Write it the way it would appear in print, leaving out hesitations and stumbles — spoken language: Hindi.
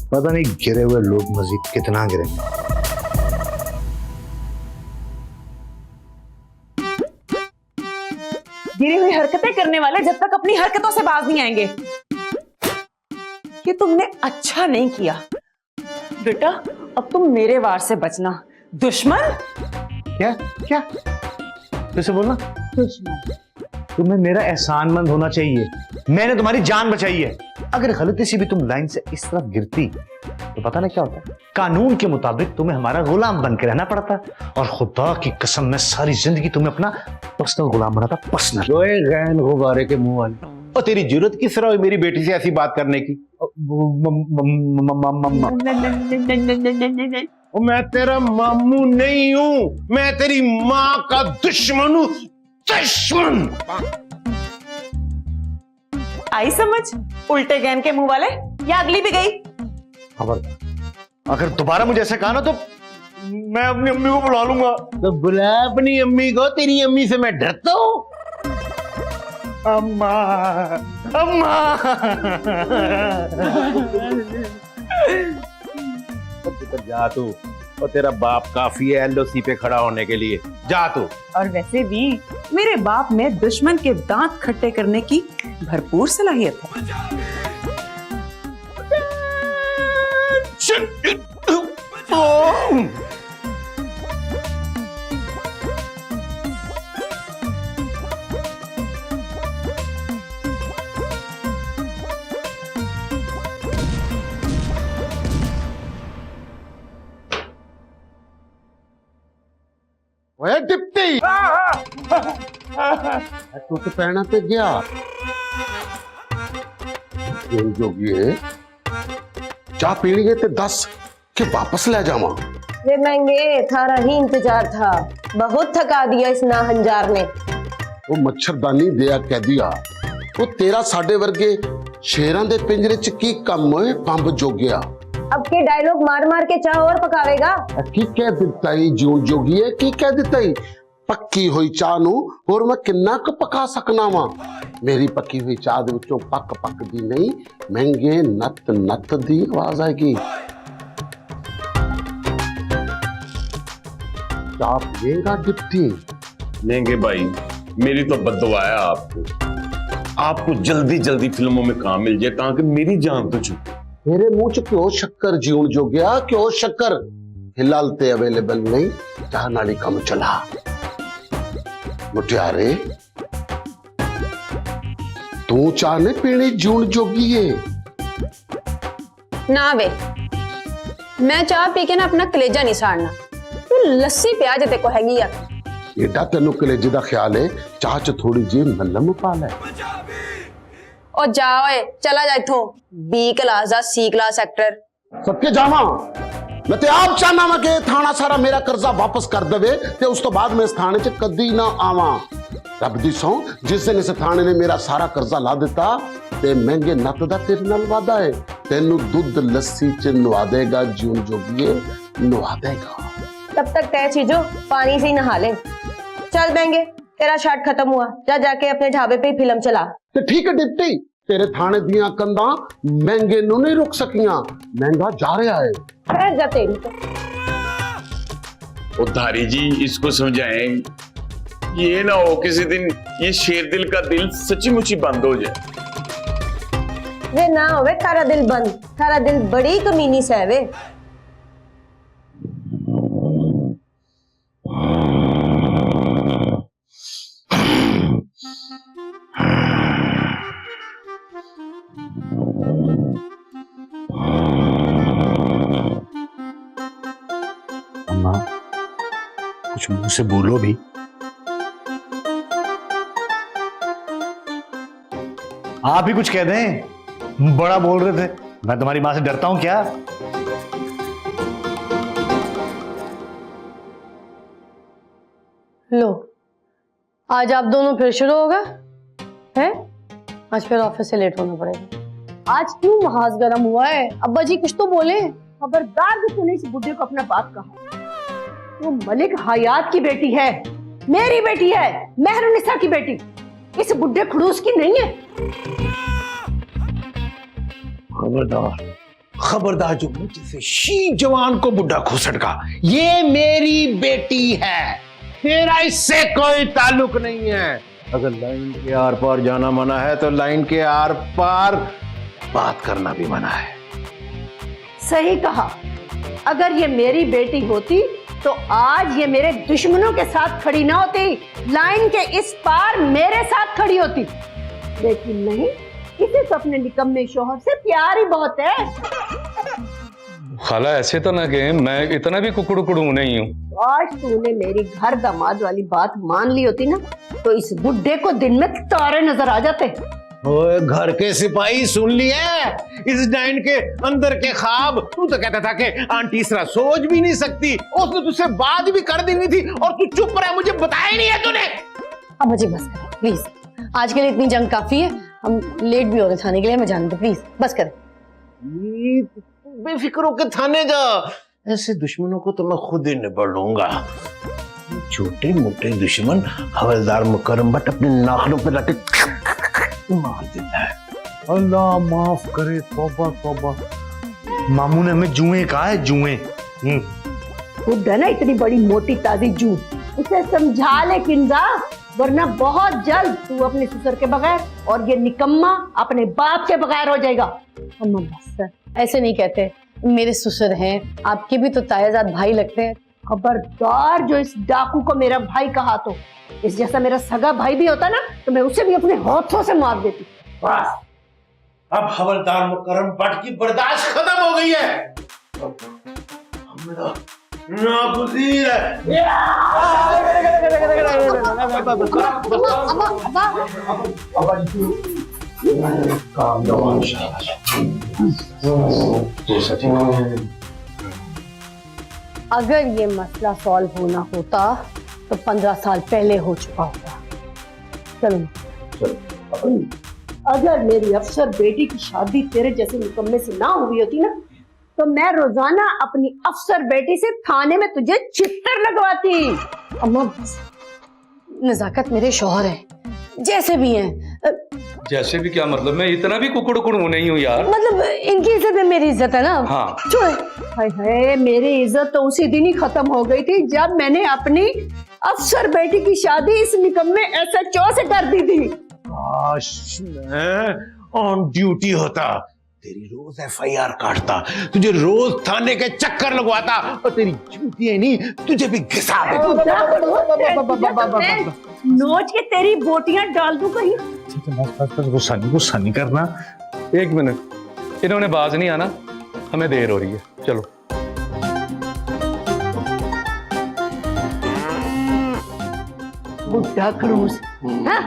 पता नहीं गिरे हुए लोग मजीद कितना गिरेंगे। गिरी हुई हरकतें करने वाले जब तक अपनी हरकतों से बाज नहीं आएंगे। ये तुमने अच्छा नहीं किया बेटा, अब तुम मेरे वार से बचना। दुश्मन? क्या क्या फिर से बोलना। दुश्मन। तुम्हें मेरा एहसानमंद होना चाहिए, मैंने तुम्हारी जान बचाई है। अगर गलती से भी तुम लाइन से इस तरफ गिरती तो पता नहीं क्या होता। कानून के मुताबिक तुम्हें हमारा गुलाम बन के रहना पड़ता, और खुदा की कसम मैं सारी जिंदगी तुम्हें अपना पर्सनल गुलाम बनाता। पर्सनल रोए गैन गुब्बारे के मुंह वाले। और तेरी जरूरत किस तरह हुई मेरी बेटी से ऐसी बात करने की? मैं तेरा मामू नहीं हूं, मैं तेरी माँ का दुश्मन हूं। दुश्मन। आई समझ? उल्टे गैन के मुंह वाले। या अगली भी गई? खबरदार अगर दोबारा मुझे ऐसा कहा ना तो मैं अपनी अम्मी को बुला लूंगा। तो बुला अपनी अम्मी को, तेरी अम्मी से मैं डरता हूं। अम्मा अम्मा जा तू, और तेरा बाप काफी है एलओसी पे खड़ा होने के लिए। जा तू। और वैसे भी मेरे बाप में दुश्मन के दांत खट्टे करने की भरपूर सलाहियत है। ओए डिप्टी, तू तो पहना पे गया जो ये चाह पीनी गए ते 10 के वापस ले जावा। वे महंगे, थारा ही इंतजार था, बहुत थका दिया इस नाहंजार ने। वो मच्छरदानी दिया कह दिया, वो तेरा साडे वर्गे शेरां दे पिंजरे च की कम होए बंब जोगिया। अब के डायलॉग मार मार के चाह और पकावेगा। की कह दिता ही जो जोगिए, की कह दिता ही पक्की हुई चाह नू और मैं किन्ना क पका सकना वा। मेरी पक्की हुई चाह दे विचों पक पक दी नहीं, महंगे नत नत दी आवाज आएगी। चाह पिएगा डिप्टी? लेंगे भाई, मेरी तो बद्दुआ है आपको जल्दी जल्दी फिल्मों में काम मिल जाए ताकि मेरी जान तो छूटे। तेरे मुंह च क्यों शक्कर जीवन जो गया, क्यों शक्कर? फिलहाल ते अवेलेबल नहीं, चाह नाली कम चला। मुटियारे तू चाह ने पीनी जून जोगी है ना वे, मैं चाह पी के ना अपना कलेजा नहीं साड़ना। तू लस्सी प्याज ते को हैगी आ। एडा तेनू कलेजे दा ख्याल है, चाह च थोड़ी जी मलम पा ले। और जाओ चला जा इथों। बी क्लास दा सी क्लास एक्टर। सबके जावा मैं ते आप चाहना वा कि थाना सारा मेरा कर्जा वापस कर देवे ते उस तो बाद मैं इस थाने च कदी ना आवा। रब दी सौ, जिस दिन इस थाने ने मेरा सारा कर्जा ला दिता ते महंगे नत दा तेरे नाल वादा है, तेनू दूध लस्सी च नवा देगा जून जोगिए, नवा देगा। तब तक तय चीजों पानी से ही नहा ले। चल बेंगे, तेरा शर्ट खत्म हुआ, जा जाके अपने ढाबे पे फिल्म चला। ते ठीक है डिप्टी, तेरे थाने दियां कंधा महंगे नू नहीं रुक सकियां, महंगा जा रहा है। खैर जा तेरी तो। उधारी जी इसको समझाएं, ये ना हो किसी दिन ये शेर दिल का दिल सच्ची मुच्ची बंद हो जाए। वे ना होवे थारा दिल बंद, थारा दिल बड़ी कमीनी से है वे। अम्मा कुछ मुंह से बोलो भी। आप ही कुछ कह दें, बड़ा बोल रहे थे। मैं तुम्हारी मां से डरता हूं क्या? लो, आज आप दोनों फिर शुरू हो गए हैं? आज फिर ऑफिस से लेट होना पड़ेगा। आज क्यों महाज गर्म हुआ है? अब्बा जी कुछ तो बोले। खबरदार भी तूने इस बुढ़े को अपना बाप कहा। वो मलिक हयात की बेटी है, मेरी बेटी है, मेहरुनिसा की बेटी, इस बुढ़े खड़ूस की नहीं है। खबरदार खबरदार जो मुझे से शी जवान को बुढ़ा घुसट का, ये मेरी बेटी है, तेरा इससे कोई ताल्लुक नहीं है। अगर लाइन के आर पार जाना मना है तो लाइन के आर पार बात करना भी मना है। सही कहा। अगर ये मेरी बेटी होती तो आज ये मेरे दुश्मनों के साथ खड़ी ना होती, लाइन के इस पार मेरे साथ खड़ी होती। लेकिन नहीं, इसे तो अपने निकम्मे शोहर से प्यार ही बहुत है। खाला ऐसे तो ना कहें, मैं इतना भी कुकड़ू नहीं हूँ। आज तूने मेरी घर दामाद वाली बात मान ली होती ना तो इस बुड्ढे को दिन में तारे नजर आ जाते। ओए घर के सिपाही सुन लिए इस डाइन के अंदर के ख्वाब। तू तो कहता था कि आंटी इसरा सोच भी नहीं सकती, उसने तुझसे बात भी कर देनी थी और तू चुप रहा, मुझे बताया नहीं है तूने। अब मुझे बस करें प्लीज, आज के लिए इतनी जंग काफी है, हम लेट भी हो रहे थाने के लिए, मैं जानती हूँ, प्लीज बस करें। बेफिक्र होकर थाने जा, ऐसे दुश्मनों को तो मैं खुद ही निबड़ लूंगा। छोटे मोटे दुश्मन हवलदार मुकर्रम भट्ट अपने नाखनों पे लाके मार देता है। अल्लाह माफ करे, तौबा तौबा। मामू ने हमें जुए कहा है, जुए। बुड्ढा ना इतनी बड़ी मोटी ताजी जू, उसे समझा ले किंजा, वरना बहुत जल्द तू अपने ससुर के बगैर और ये निकम्मा अपने बाप के बगैर हो जाएगा। अम्मा बस ऐसे नहीं कहते, मेरे ससुर हैं, आपके भी तो तायाजाद भाई लगते हैं। खबरदार जो इस डाकू को मेरा भाई कहा तो, इस जैसा मेरा सगा भाई भी होता ना तो मैं उसे भी अपने हाथों से मार देती। बस अब हवलदार मुकर्रम भट्ट की बर्दाश्त खत्म हो गई है। नागुज़ीर है। अगर ये मसला सॉल्व होना होता तो 15 साल पहले हो चुका होता। चलो अगर मेरी अफसर बेटी की शादी तेरे जैसे निकम्मे से ना हुई होती ना तो मैं रोजाना अपनी अफसर बेटी से थाने में तुझे चित्तर लगवाती। अम्मा बस, नजाकत मेरे शौहर हैं, जैसे भी हैं। जैसे भी क्या मतलब, मैं इतना भी कुकड़ू नहीं हूँ यार। मतलब इनकी इज्जत में मेरी इज्जत है ना। हाँ छोड़े। हाय हाय, मेरी इज्जत तो उसी दिन ही खत्म हो गई थी जब मैंने अपनी अफसर बेटी की शादी इस निकम्मे SHO से कर दी थी। काश मैं ऑन ड्यूटी होता, तेरी रोज FIR काटता, तुझे रोज थाने के चक्कर लगवाता और तेरी जूतियां नहीं तुझे भी घिसा नोच के तेरी बोटियां डाल दूं कहीं। बस गुस्सा नहीं करना। एक मिनट, इन्होंने बाज नहीं आना, हमें देर हो रही है, चलो। बुड्ढा क्रूज, हाँ?